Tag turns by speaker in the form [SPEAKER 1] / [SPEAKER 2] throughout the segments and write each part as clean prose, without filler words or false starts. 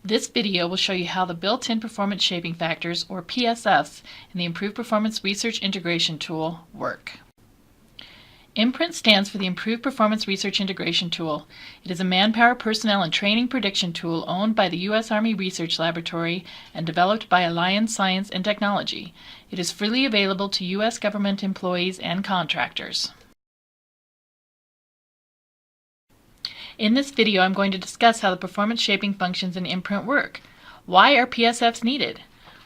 [SPEAKER 1] This video will show you how the built-in performance shaping factors, or PSFs, in the Improved Performance Research Integration Tool work. IMPRINT stands for the Improved Performance Research Integration Tool. It is a manpower, personnel, and training prediction tool owned by the U.S. Army Research Laboratory and developed by Alion Science and Technology. It is freely available to U.S. government employees and contractors. In this video, I'm going to discuss how the performance shaping functions in IMPRINT work. Why are PSFs needed?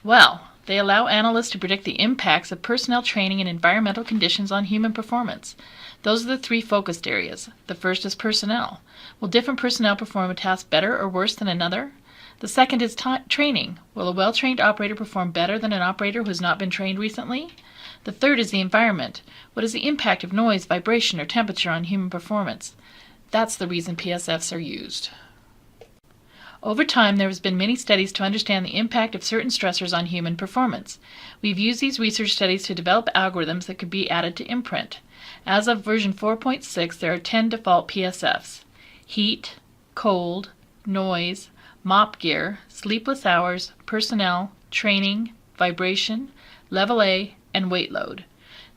[SPEAKER 1] Well, they allow analysts to predict the impacts of personnel training and environmental conditions on human performance. Those are the three focused areas. The first is personnel. Will different personnel perform a task better or worse than another? The second is training. Will a well-trained operator perform better than an operator who has not been trained recently? The third is the environment. What is the impact of noise, vibration, or temperature on human performance? That's the reason PSFs are used. Over time, there has been many studies to understand the impact of certain stressors on human performance. We've used these research studies to develop algorithms that could be added to IMPRINT. As of version 4.6, there are 10 default PSFs: heat, cold, noise, MOPP gear, sleepless hours, personnel, training, vibration, level A, and weight load.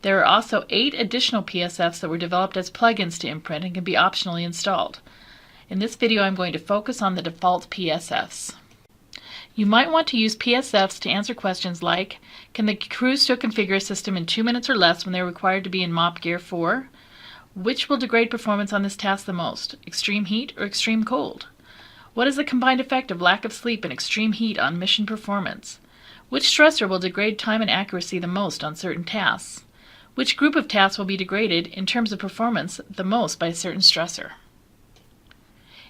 [SPEAKER 1] There are also 8 additional PSFs that were developed as plugins to IMPRINT and can be optionally installed. In this video, I'm going to focus on the default PSFs. You might want to use PSFs to answer questions like, can the crew still configure a system in 2 minutes or less when they're required to be in MOPP Gear 4? Which will degrade performance on this task the most, extreme heat or extreme cold? What is the combined effect of lack of sleep and extreme heat on mission performance? Which stressor will degrade time and accuracy the most on certain tasks? Which group of tasks will be degraded in terms of performance the most by a certain stressor?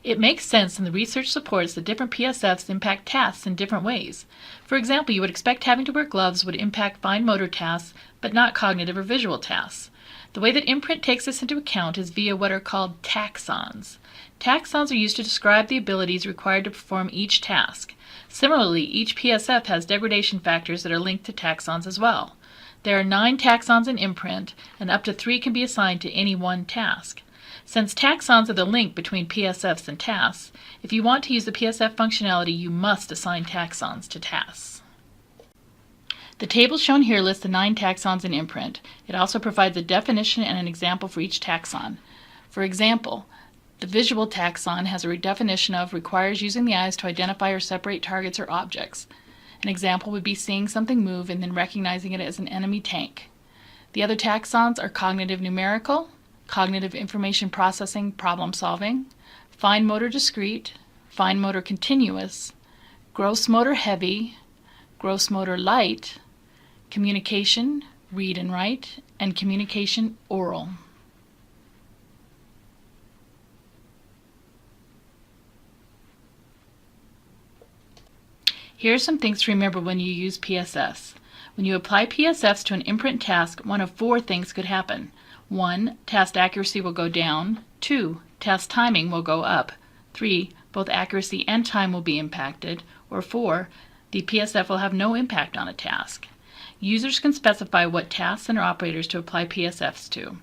[SPEAKER 1] It makes sense, and the research supports that different PSFs impact tasks in different ways. For example, you would expect having to wear gloves would impact fine motor tasks, but not cognitive or visual tasks. The way that IMPRINT takes this into account is via what are called taxons. Taxons are used to describe the abilities required to perform each task. Similarly, each PSF has degradation factors that are linked to taxons as well. There are 9 taxons in IMPRINT, and up to 3 can be assigned to any one task. Since taxons are the link between PSFs and tasks, if you want to use the PSF functionality, you must assign taxons to tasks. The table shown here lists the 9 taxons in IMPRINT. It also provides a definition and an example for each taxon. For example, the visual taxon has a definition of requires using the eyes to identify or separate targets or objects. An example would be seeing something move and then recognizing it as an enemy tank. The other taxons are cognitive numerical, cognitive information processing problem solving, fine motor discrete, fine motor continuous, gross motor heavy, gross motor light, communication, read and write, and communication oral. Here are some things to remember when you use PSFs. When you apply PSFs to an IMPRINT task, one of 4 things could happen. 1. Task accuracy will go down. 2. Task timing will go up. 3. Both accuracy and time will be impacted. Or 4. The PSF will have no impact on a task. Users can specify what tasks and operators to apply PSFs to.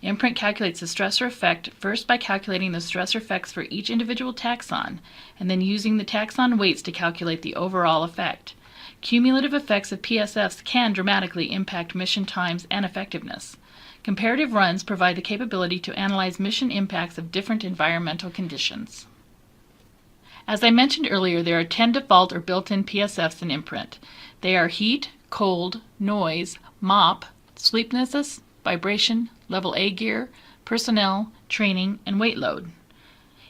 [SPEAKER 1] IMPRINT calculates the stressor effect first by calculating the stressor effects for each individual taxon, and then using the taxon weights to calculate the overall effect. Cumulative effects of PSFs can dramatically impact mission times and effectiveness. Comparative runs provide the capability to analyze mission impacts of different environmental conditions. As I mentioned earlier, there are 10 default or built-in PSFs in IMPRINT. They are heat, cold, noise, MOPP, sleeplessness, vibration, level A gear, personnel, training, and weight load.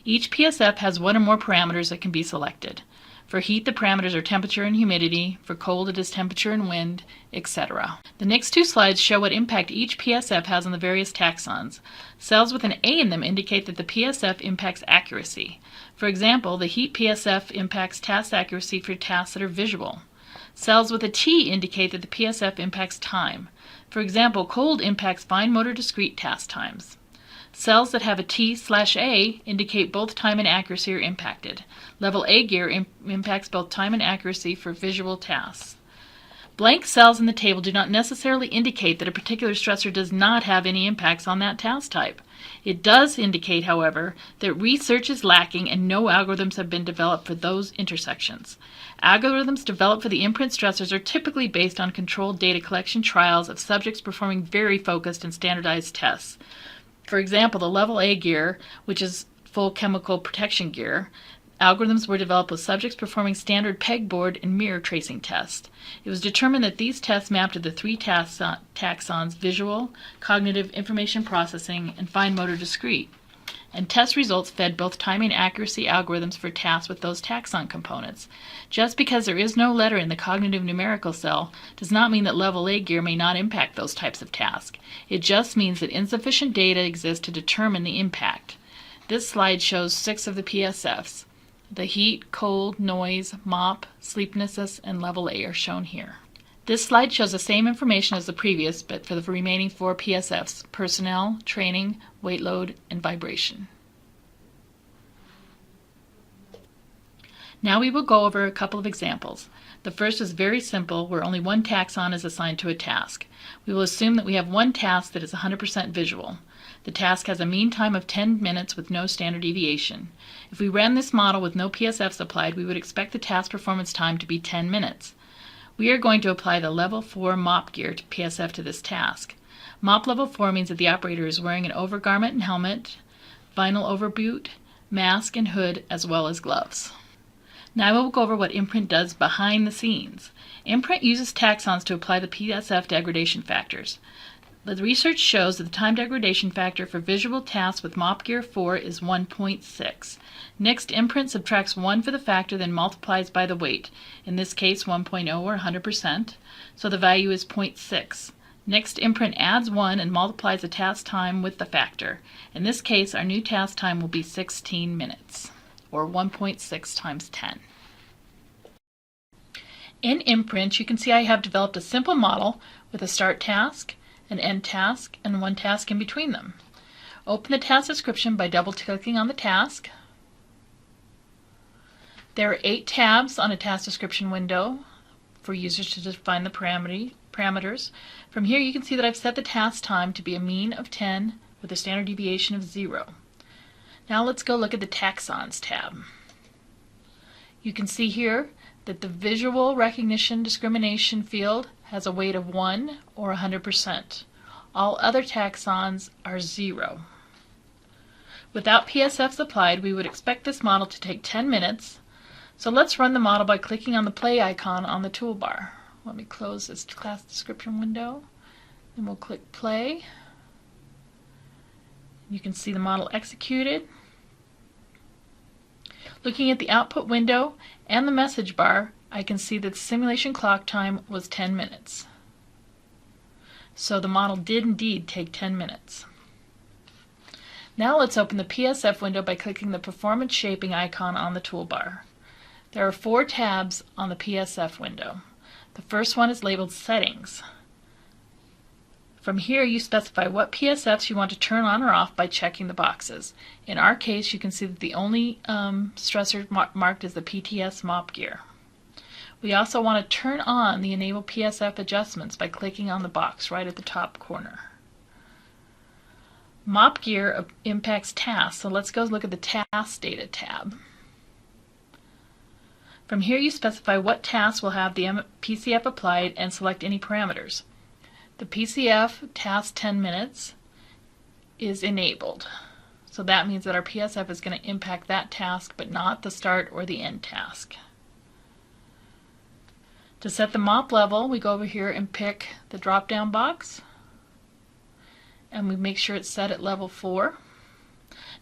[SPEAKER 1] Each PSF has 1 or more parameters that can be selected. For heat, the parameters are temperature and humidity. For cold, it is temperature and wind, etc. The next 2 slides show what impact each PSF has on the various taxons. Cells with an A in them indicate that the PSF impacts accuracy. For example, the heat PSF impacts task accuracy for tasks that are visual. Cells with a T indicate that the PSF impacts time. For example, cold impacts fine motor discrete task times. Cells that have a T/A indicate both time and accuracy are impacted. Level A gear impacts both time and accuracy for visual tasks. Blank cells in the table do not necessarily indicate that a particular stressor does not have any impacts on that task type. It does indicate, however, that research is lacking and no algorithms have been developed for those intersections. Algorithms developed for the imprint stressors are typically based on controlled data collection trials of subjects performing very focused and standardized tests. For example, the Level A gear, which is full chemical protection gear, algorithms were developed with subjects performing standard pegboard and mirror tracing tests. It was determined that these tests mapped to the three taxons: visual, cognitive information processing, and fine motor discrete. And test results fed both time and accuracy algorithms for tasks with those taxon components. Just because there is no letter in the cognitive numerical cell does not mean that Level A gear may not impact those types of tasks. It just means that insufficient data exists to determine the impact. This slide shows 6 of the PSFs. The heat, cold, noise, MOPP, sleeplessness, and Level A are shown here. This slide shows the same information as the previous, but for the remaining 4 PSFs: personnel, training, weight load, and vibration. Now we will go over a couple of examples. The first is very simple, where only one taxon is assigned to a task. We will assume that we have one task that is 100% visual. The task has a mean time of 10 minutes with no standard deviation. If we ran this model with no PSFs applied, we would expect the task performance time to be 10 minutes. We are going to apply the Level 4 MOPP gear to PSF to this task. MOPP Level 4 means that the operator is wearing an overgarment and helmet, vinyl overboot, mask and hood, as well as gloves. Now I will go over what IMPRINT does behind the scenes. IMPRINT uses taxons to apply the PSF degradation factors. The research shows that the time degradation factor for visual tasks with MOPP Gear 4 is 1.6. Next, IMPRINT subtracts 1 for the factor, then multiplies by the weight, in this case 1.0 or 100%, so the value is 0.6. Next, IMPRINT adds 1 and multiplies the task time with the factor. In this case, our new task time will be 16 minutes, or 1.6 times 10. In IMPRINT, you can see I have developed a simple model with a start task, an end task, and one task in between them. Open the task description by double-clicking on the task. There are 8 tabs on a task description window for users to define the parameters. From here you can see that I've set the task time to be a mean of 10 with a standard deviation of 0. Now let's go look at the taxons tab. You can see here that the visual recognition discrimination field has a weight of 1 or 100%. All other taxons are 0. Without PSFs applied, we would expect this model to take 10 minutes. So let's run the model by clicking on the play icon on the toolbar. Let me close this class description window, and we'll click play. You can see the model executed. Looking at the output window and the message bar, I can see that the simulation clock time was 10 minutes. So the model did indeed take 10 minutes. Now let's open the PSF window by clicking the performance shaping icon on the toolbar. There are 4 tabs on the PSF window. The first one is labeled Settings. From here you specify what PSFs you want to turn on or off by checking the boxes. In our case, you can see that the only stressor marked is the PTS MOPP gear. We also want to turn on the Enable PSF Adjustments by clicking on the box right at the top corner. MOPP gear impacts tasks, so let's go look at the Task Data tab. From here you specify what tasks will have the PCF applied and select any parameters. The PCF task 10 minutes is enabled. So that means that our PSF is going to impact that task but not the start or the end task. To set the MOPP level, we go over here and pick the drop-down box and we make sure it's set at level 4.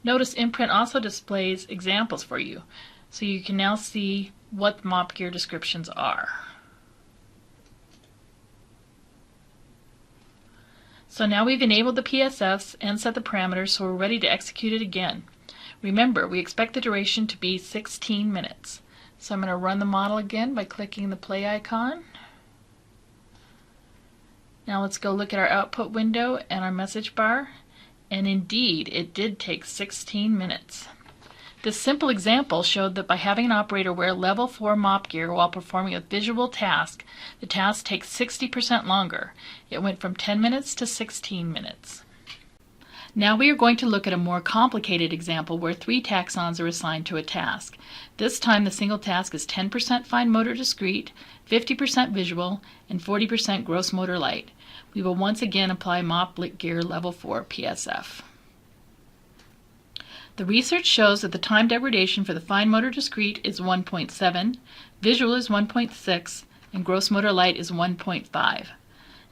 [SPEAKER 1] Notice IMPRINT also displays examples for you, so you can now see what MOPP gear descriptions are. So now we've enabled the PSFs and set the parameters, so we're ready to execute it again. Remember, we expect the duration to be 16 minutes. So I'm going to run the model again by clicking the play icon. Now let's go look at our output window and our message bar, and indeed it did take 16 minutes. This simple example showed that by having an operator wear level 4 MOPP gear while performing a visual task, the task takes 60% longer. It went from 10 minutes to 16 minutes. Now we are going to look at a more complicated example where 3 taxons are assigned to a task. This time the single task is 10% fine motor discrete, 50% visual, and 40% gross motor light. We will once again apply MOPP gear level 4 PSF. The research shows that the time degradation for the fine motor discrete is 1.7, visual is 1.6, and gross motor light is 1.5.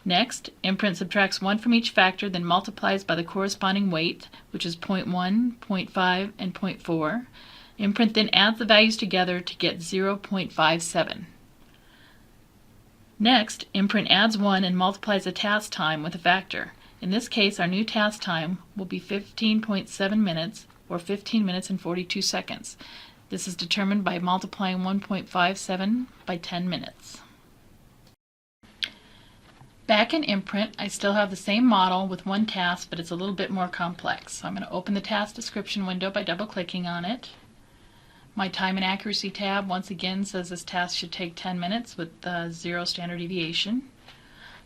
[SPEAKER 1] Next, IMPRINT subtracts 1 from each factor, then multiplies by the corresponding weight, which is 0.1, 0.5, and 0.4. IMPRINT then adds the values together to get 0.57. Next, IMPRINT adds 1 and multiplies the task time with a factor. In this case, our new task time will be 15.7 minutes, or 15 minutes and 42 seconds. This is determined by multiplying 1.57 by 10 minutes. Back in IMPRINT, I still have the same model with one task, but it's a little bit more complex. So I'm going to open the task description window by double-clicking on it. My time and accuracy tab once again says this task should take 10 minutes with 0 standard deviation.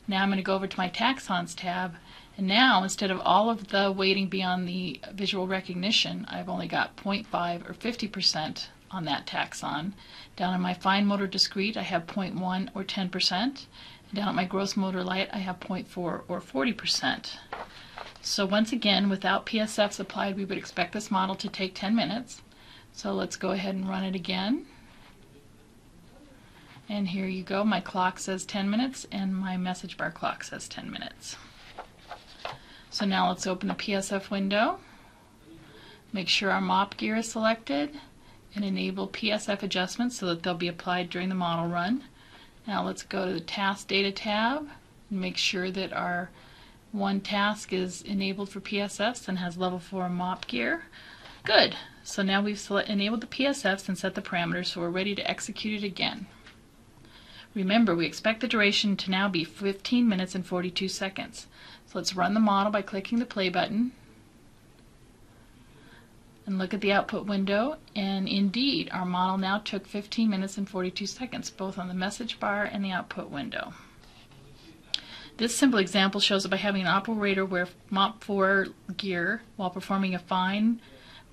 [SPEAKER 1] Now I'm going to go over to my taxons tab, and now instead of all of the weighting beyond the visual recognition, I've only got 0.5 or 50% on that taxon. Down in my fine motor discrete I have 0.1 or 10%, and down at my gross motor light I have 0.4 or 40%. So once again, without PSFs applied, we would expect this model to take 10 minutes. So let's go ahead and run it again. And here you go, my clock says 10 minutes and my message bar clock says 10 minutes. So now let's open the PSF window, make sure our MOPP gear is selected, and enable PSF adjustments so that they'll be applied during the model run. Now let's go to the Task Data tab and make sure that our one task is enabled for PSFs and has level 4 MOPP gear. Good. So now we've enabled the PSFs and set the parameters, so we're ready to execute it again. Remember, we expect the duration to now be 15 minutes and 42 seconds. So let's run the model by clicking the play button and look at the output window, and indeed our model now took 15 minutes and 42 seconds, both on the message bar and the output window. This simple example shows that by having an operator wear MOPP IV gear while performing a fine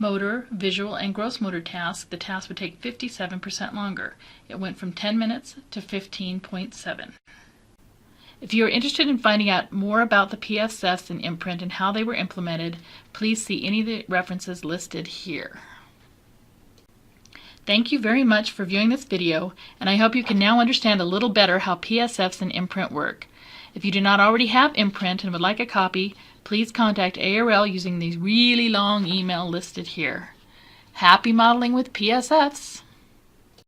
[SPEAKER 1] motor, visual, and gross motor task, the task would take 57% longer. It went from 10 minutes to 15.7. If you are interested in finding out more about the PSFs in IMPRINT and how they were implemented, please see any of the references listed here. Thank you very much for viewing this video, and I hope you can now understand a little better how PSFs in IMPRINT work. If you do not already have IMPRINT and would like a copy, please contact ARL using the really long email listed here. Happy modeling with PSFs!